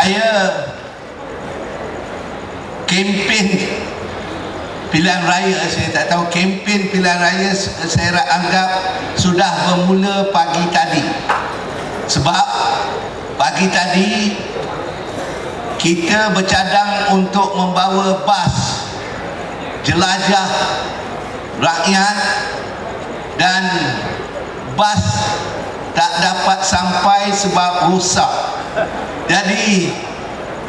Saya kempen pilihan raya, saya tak tahu kempen pilihan raya saya anggap sudah bermula pagi tadi. Sebab pagi tadi kita bercadang untuk membawa bas jelajah rakyat dan bas tak dapat sampai sebab rusak. Jadi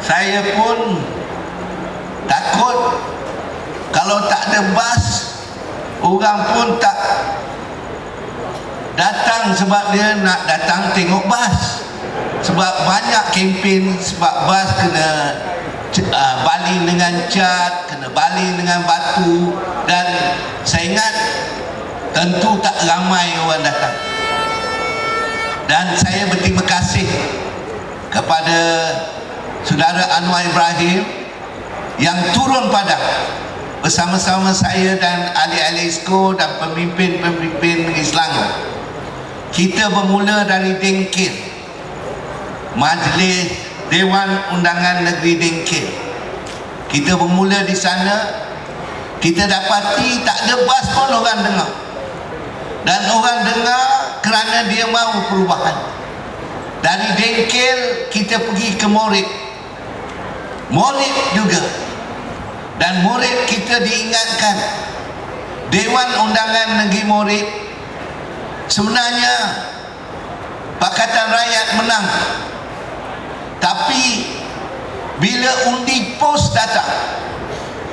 saya pun takut kalau tak ada bas, orang pun tak datang sebab dia nak datang tengok bas. Sebab banyak kempen, sebab bas kena baling dengan cat, kena baling dengan batu, dan saya ingat tentu tak ramai orang datang. Dan saya berterima kasih kepada saudara Anwar Ibrahim yang turun padang bersama-sama saya dan ahli-ahli ISKO dan pemimpin-pemimpin Negeri Selangor. Kita bermula dari Dengkil, Majlis Dewan Undangan Negeri Dengkil. Kita bermula di sana. Kita dapati tak ada bas pun orang dengar, dan orang dengar kerana dia mahu perubahan. Dari Dengkil kita pergi ke Morik juga, dan Morik kita diingatkan Dewan Undangan Negeri Morik sebenarnya Pakatan Rakyat menang, tapi bila undi pos datang,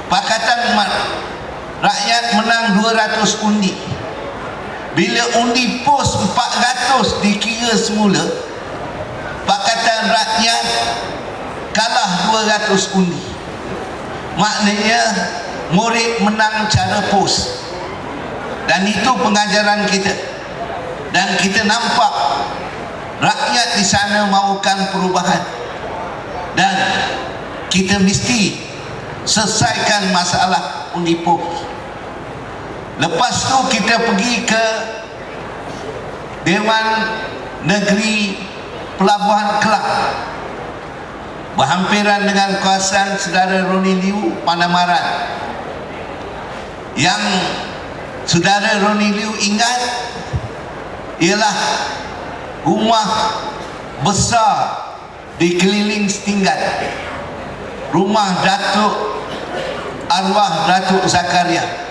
Pakatan Rakyat menang 200 undi. Bila undi pos 400 dikira semula, Pakatan Rakyat kalah 200 undi. Maknanya Morik menang cara pos. Dan itu pengajaran kita. Dan kita nampak rakyat di sana mahukan perubahan. Dan kita mesti selesaikan masalah undi pos. Lepas tu kita pergi ke Dewan Negeri Pelabuhan Kelang, berhampiran dengan kawasan saudara Roni Liu Panamaran. Yang saudara Roni Liu ingat ialah rumah besar di keliling setinggan, rumah Datuk arwah Datuk Zakaria.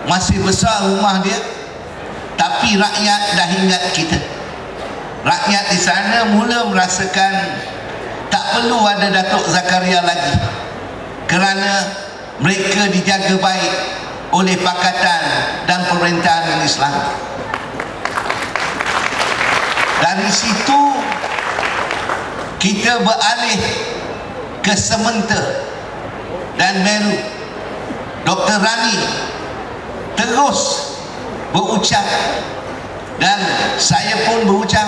Masih besar rumah dia, tapi rakyat dah ingat kita. Rakyat di sana mula merasakan tak perlu ada Datuk Zakaria lagi, kerana mereka dijaga baik oleh Pakatan dan pemerintahan Negeri Selangor. Dari situ kita beralih ke Sementa dan Meru. Dr. Rani terus berucap, dan saya pun berucap,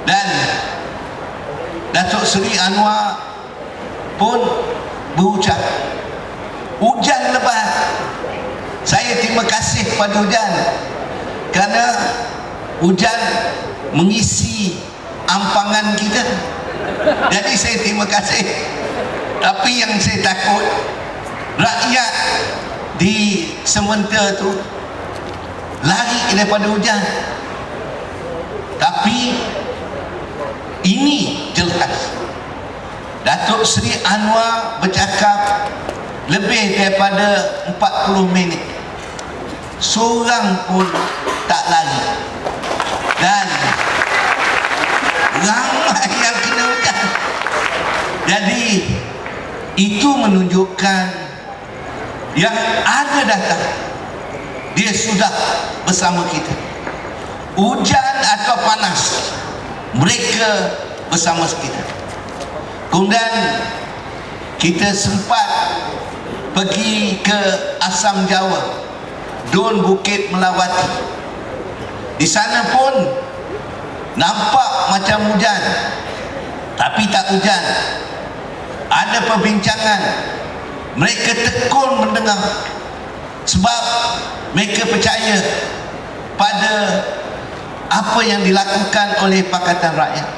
dan Datuk Seri Anwar pun berucap. Hujan lebat, saya terima kasih kepada hujan, kerana hujan mengisi ampangan kita. Jadi saya terima kasih. Tapi yang saya takut, rakyat di Sementa tu lari daripada hujan. Tapi ini jelas Datuk Seri Anwar bercakap lebih daripada 40 minit, seorang pun tak lari, dan ramai yang kena hujan. Jadi itu menunjukkan yang ada datang, dia sudah bersama kita. Hujan atau panas, mereka bersama kita. Kemudian kita sempat pergi ke Asam Jawa, Dun Bukit Melawati. Di sana pun nampak macam hujan, tapi tak hujan. Ada perbincangan, mereka tekun mendengar, sebab mereka percaya pada apa yang dilakukan oleh Pakatan Rakyat.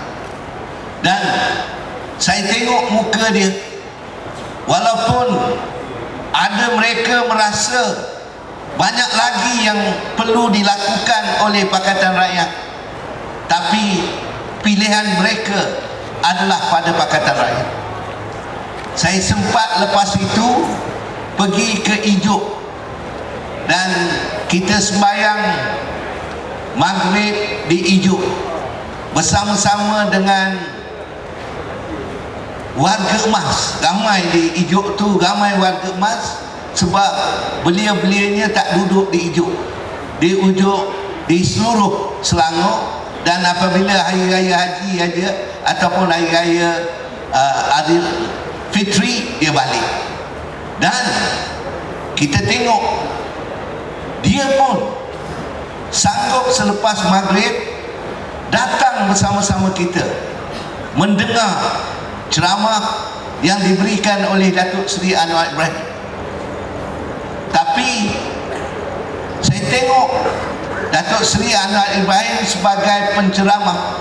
Dan Saya tengok muka dia, walaupun ada mereka merasa banyak lagi yang perlu dilakukan oleh Pakatan Rakyat, tapi pilihan mereka adalah pada Pakatan Rakyat. Saya sempat lepas itu pergi ke Ijuk dan kita sembahyang Maghrib di Ijuk bersama-sama dengan warga emas. Ramai di Ijuk tu, ramai warga emas, sebab belia-belianya tak duduk di Ijuk, di Ujuk, di seluruh Selangor. Dan apabila hari raya haji aja ataupun hari raya Adil Fitri, dia balik. Dan kita tengok dia pun sanggup selepas Maghrib datang bersama-sama kita mendengar ceramah yang diberikan oleh Datuk Seri Anwar Ibrahim. Tapi saya tengok Datuk Seri Anwar Ibrahim sebagai penceramah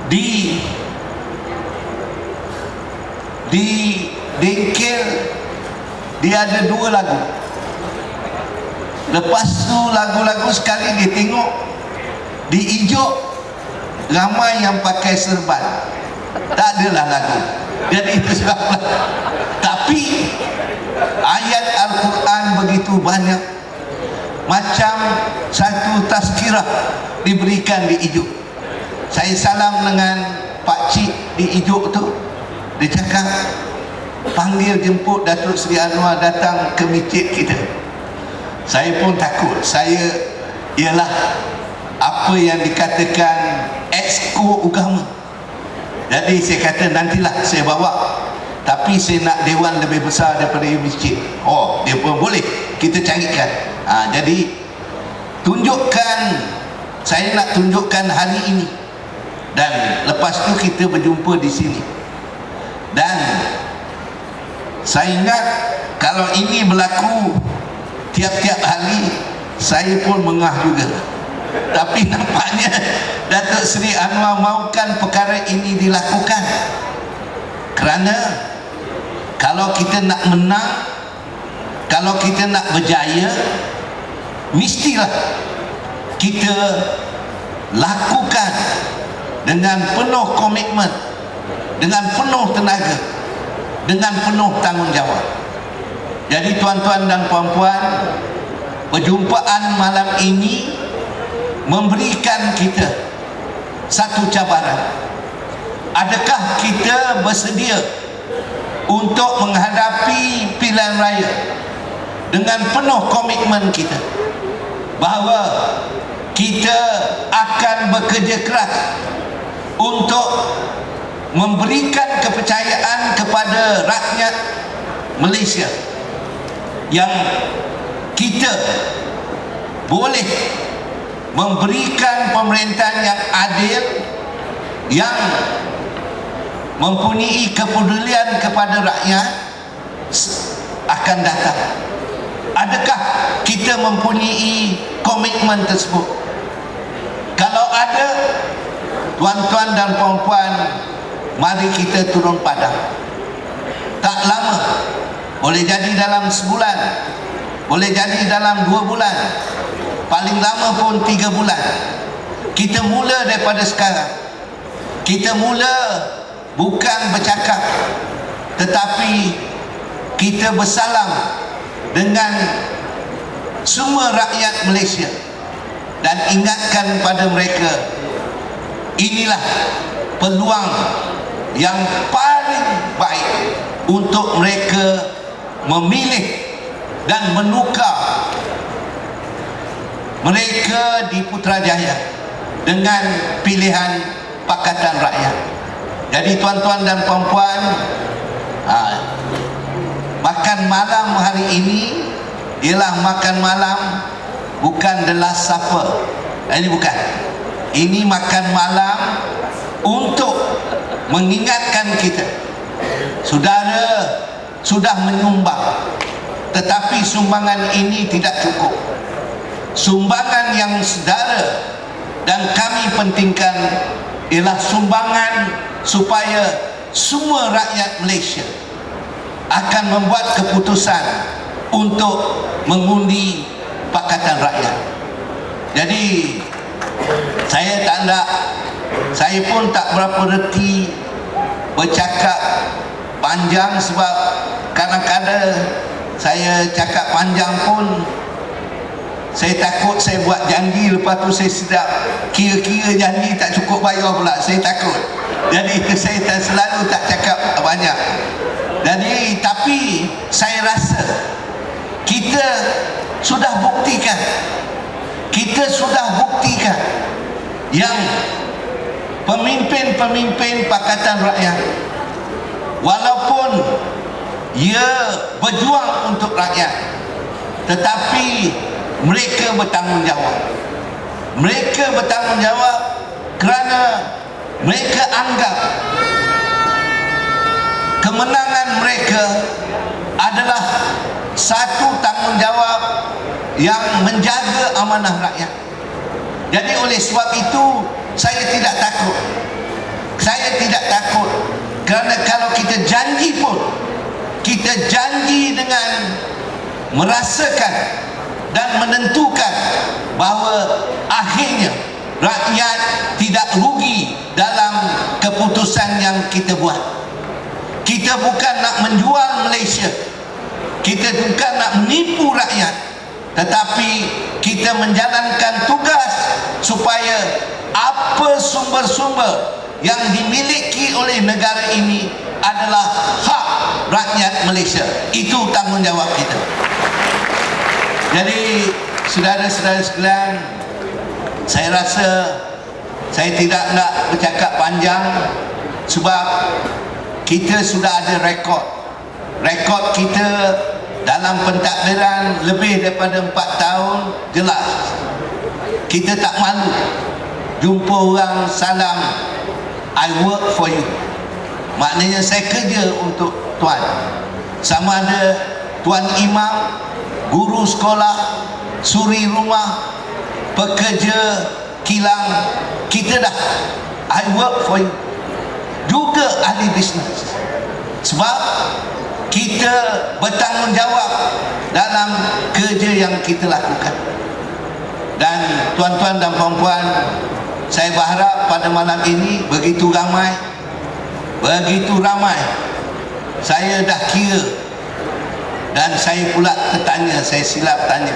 di Dengkil, dia ada 2 lagu. Lepas tu lagu-lagu sekali dia tengok di Ijuk ramai yang pakai serban, tak adalah lagu. Jadi itu sebablah. Tapi ayat Al-Quran begitu banyak, macam satu tazkirah diberikan di Ijuk. Saya salam dengan Pak Cik di Ijuk tu, dia cakap panggil jemput Datuk Seri Anwar datang ke masjid kita. Saya pun takut. Saya ialah apa yang dikatakan exco agama. Jadi saya kata nantilah saya bawa, tapi saya nak dewan lebih besar daripada masjid. Oh, dia pun boleh, kita carikan. Jadi tunjukkan, saya nak tunjukkan hari ini, dan lepas tu kita berjumpa di sini. Dan saya ingat kalau ini berlaku tiap-tiap hari, saya pun mengah juga. Tapi nampaknya Datuk Seri Anwar mahukan perkara ini dilakukan, kerana kalau kita nak menang, kalau kita nak berjaya, mestilah kita lakukan dengan penuh komitmen, dengan penuh tenaga, dengan penuh tanggungjawab. Jadi tuan-tuan dan puan-puan, perjumpaan malam ini memberikan kita satu cabaran. Adakah kita bersedia untuk menghadapi pilihan raya dengan penuh komitmen kita, bahawa kita akan bekerja keras untuk memberikan kepercayaan kepada rakyat Malaysia yang kita boleh memberikan pemerintahan yang adil, yang mempunyai kepedulian kepada rakyat akan datang. Adakah kita mempunyai komitmen tersebut? Kalau ada, tuan-tuan dan puan-puan, mari kita turun padang. Tak lama, boleh jadi dalam sebulan, boleh jadi dalam 2 bulan, paling lama pun 3 bulan. Kita mula daripada sekarang. Kita mula bukan bercakap, tetapi kita bersalam dengan semua rakyat Malaysia dan ingatkan pada mereka, inilah peluang yang paling baik untuk mereka memilih dan menukar mereka di Putrajaya dengan pilihan Pakatan Rakyat. Jadi tuan-tuan dan puan-puan, makan malam hari ini ialah makan malam, bukan the last supper. Ini bukan. Ini makan malam untuk mengingatkan kita, saudara sudah menyumbang, tetapi sumbangan ini tidak cukup. Sumbangan yang saudara dan kami pentingkan ialah sumbangan supaya semua rakyat Malaysia akan membuat keputusan untuk mengundi Pakatan Rakyat. Jadi saya pun tak berapa reti bercakap panjang, sebab kadang-kadang saya cakap panjang pun saya takut saya buat janji, lepas tu saya sedap kira-kira janji tak cukup bayar pula, saya takut. Jadi saya selalu tak cakap banyak. Jadi tapi saya rasa kita sudah buktikan yang pemimpin-pemimpin Pakatan Rakyat, walaupun ia berjuang untuk rakyat, tetapi mereka bertanggungjawab. Mereka bertanggungjawab kerana mereka anggap kemenangan mereka adalah satu tanggungjawab yang menjaga amanah rakyat. Jadi oleh sebab itu saya tidak takut. Kerana kalau kita janji pun, kita janji dengan merasakan dan menentukan bahawa akhirnya rakyat tidak rugi dalam keputusan yang kita buat. Kita bukan nak menjual Malaysia, kita bukan nak menipu rakyat, tetapi kita menjalankan tugas supaya apa sumber-sumber yang dimiliki oleh negara ini adalah hak rakyat Malaysia. Itu tanggungjawab kita. Jadi saudara-saudara sekalian, saya rasa saya tidak nak bercakap panjang, sebab kita sudah ada rekod kita dalam pentadbiran lebih daripada 4 tahun. Jelas kita tak malu jumpa orang salam, I work for you, maknanya saya kerja untuk tuan. Sama ada tuan imam, guru sekolah, suri rumah, pekerja kilang, kita dah I work for you. Juga ahli bisnes, sebab kita bertanggungjawab dalam kerja yang kita lakukan. Dan tuan-tuan dan puan-puan, saya berharap pada malam ini begitu ramai saya dah kira, dan saya pula tertanya, saya silap tanya,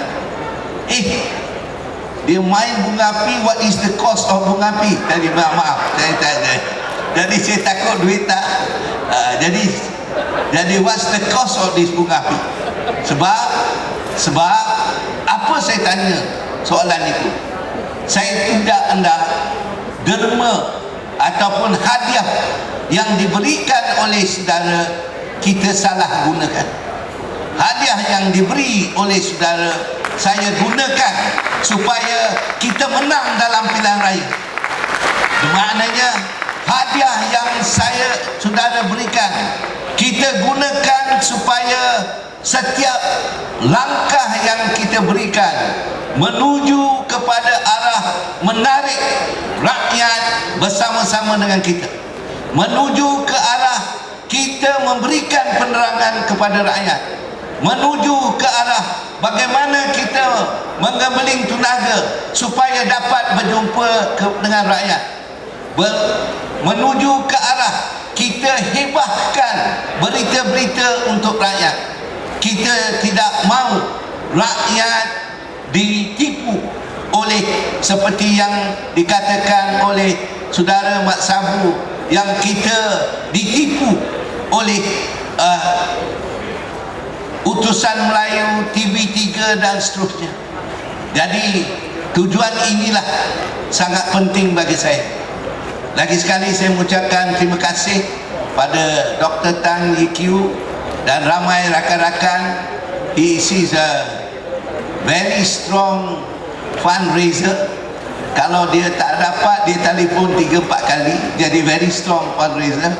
dia main bunga api, what is the cost of bunga api? Tadi maaf saya tanya, jadi saya takut duit tak jadi what's the cost of this bunga api? Sebab apa saya tanya soalan itu? Saya tidak hendak derma ataupun hadiah yang diberikan oleh saudara kita salah gunakan. Hadiah yang diberi oleh saudara saya gunakan supaya kita menang dalam pilihan raya. Maknanya hadiah yang saudara berikan, kita gunakan supaya setiap langkah yang kita berikan menuju kepada arah menarik rakyat bersama-sama dengan kita, menuju ke arah kita memberikan penerangan kepada rakyat, menuju ke arah bagaimana kita menggembeling tenaga supaya dapat berjumpa dengan rakyat, menuju ke arah kita hebahkan berita-berita untuk rakyat. Kita tidak mahu rakyat ditipu oleh seperti yang dikatakan oleh saudara Mat Sabu, yang kita ditipu oleh utusan Melayu, TV3 dan seterusnya. Jadi tujuan inilah sangat penting bagi saya. Lagi sekali saya mengucapkan terima kasih pada Dr. Tan Yee Kiew dan ramai rakan-rakan. He is a very strong fundraiser. Kalau dia tak dapat, dia telefon 3-4 kali. Jadi very strong fundraiser.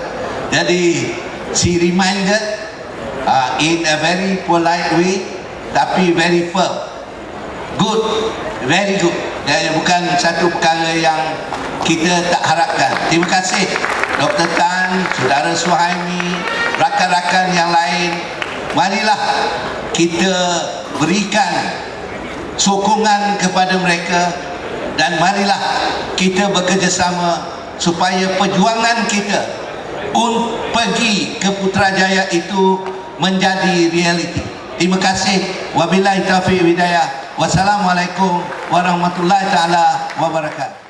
Jadi she reminded in a very polite way, tapi very firm. Good, very good. Jadi bukan satu perkara yang kita tak harapkan. Terima kasih Dr. Tan, Saudara Suhaimi, rakan-rakan yang lain, marilah kita berikan sokongan kepada mereka dan marilah kita bekerjasama supaya perjuangan kita pergi ke Putrajaya itu menjadi realiti. Terima kasih. Wabillahi taufiq hidayah. Wassalamualaikum warahmatullahi taala wabarakatuh.